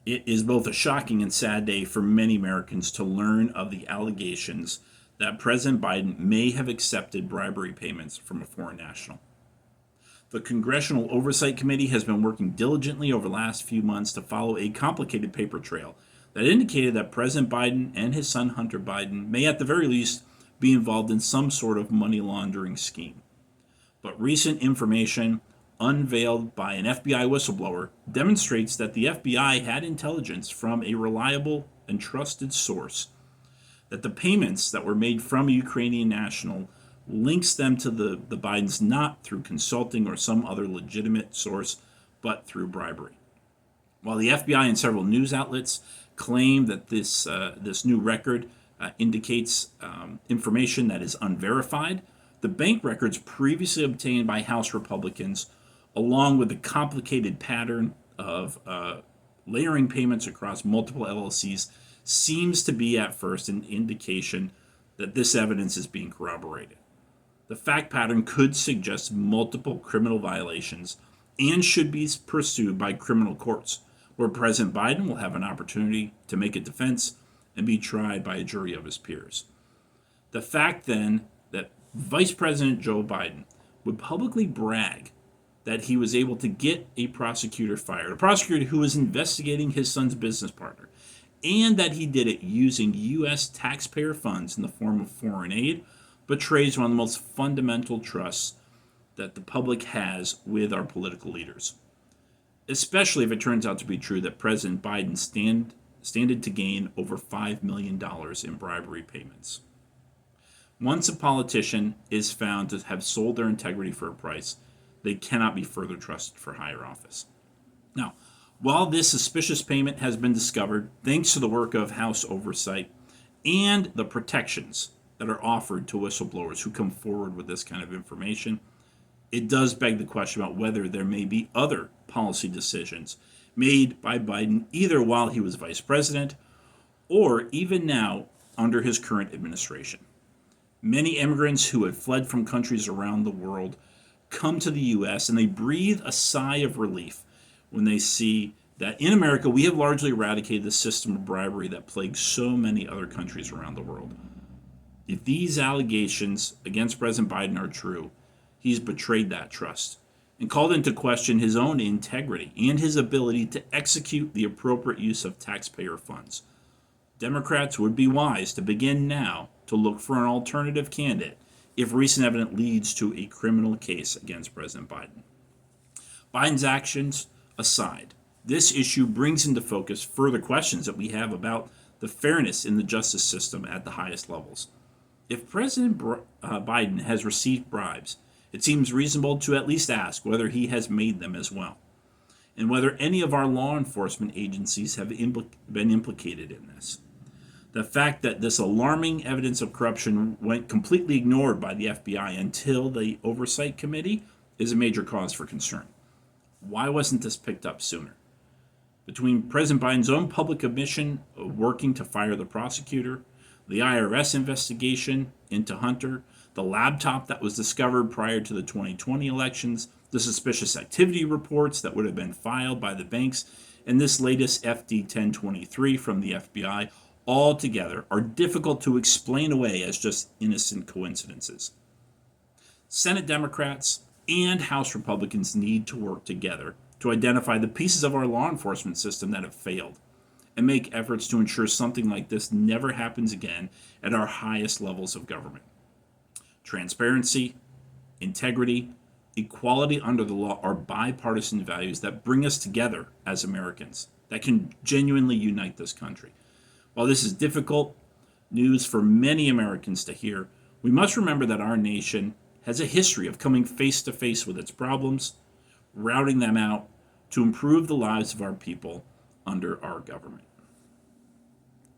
It is both a shocking and sad day for many Americans to learn of the allegations that President Biden may have accepted bribery payments from a foreign national. The Congressional Oversight Committee has been working diligently over the last few months to follow a complicated paper trail that indicated that President Biden and his son Hunter Biden may, at the very least, be involved in some sort of money laundering scheme. But recent information unveiled by an FBI whistleblower demonstrates that the FBI had intelligence from a reliable and trusted source that the payments that were made from a Ukrainian national links them to the Bidens not through consulting or some other legitimate source, but through bribery. While the FBI and several news outlets claim that this new record indicates information that is unverified, the bank records previously obtained by House Republicans, along with the complicated pattern of layering payments across multiple LLCs, seems to be at first an indication that this evidence is being corroborated. The fact pattern could suggest multiple criminal violations and should be pursued by criminal courts, where President Biden will have an opportunity to make a defense and be tried by a jury of his peers. The fact, then, that Vice President Joe Biden would publicly brag that he was able to get a prosecutor fired, a prosecutor who was investigating his son's business partner, and that he did it using U.S. taxpayer funds in the form of foreign aid, betrays one of the most fundamental trusts that the public has with our political leaders, especially if it turns out to be true that President Biden standed to gain over $5 million in bribery payments. Once a politician is found to have sold their integrity for a price, they cannot be further trusted for higher office. Now, while this suspicious payment has been discovered thanks to the work of House oversight and the protections that are offered to whistleblowers who come forward with this kind of information, it does beg the question about whether there may be other policy decisions made by Biden either while he was vice president or even now under his current administration. Many immigrants who had fled from countries around the world come to the U.S. and they breathe a sigh of relief when they see that in America we have largely eradicated the system of bribery that plagues so many other countries around the world. If these allegations against President Biden are true, he's betrayed that trust and called into question his own integrity and his ability to execute the appropriate use of taxpayer funds. Democrats would be wise to begin now to look for an alternative candidate if recent evidence leads to a criminal case against President Biden. Biden's actions aside, this issue brings into focus further questions that we have about the fairness in the justice system at the highest levels. If President Biden has received bribes, it seems reasonable to at least ask whether he has made them as well, and whether any of our law enforcement agencies have been implicated in this. The fact that this alarming evidence of corruption went completely ignored by the FBI until the Oversight Committee is a major cause for concern. Why wasn't this picked up sooner? Between President Biden's own public admission of working to fire the prosecutor, the IRS investigation into Hunter, the laptop that was discovered prior to the 2020 elections, the suspicious activity reports that would have been filed by the banks, and this latest FD 1023 from the FBI, all together are difficult to explain away as just innocent coincidences. Senate Democrats and House Republicans need to work together to identify the pieces of our law enforcement system that have failed and make efforts to ensure something like this never happens again at our highest levels of government. Transparency, integrity, equality under the law are bipartisan values that bring us together as Americans, that can genuinely unite this country. While this is difficult news for many Americans to hear, we must remember that our nation has a history of coming face to face with its problems, routing them out to improve the lives of our people under our government.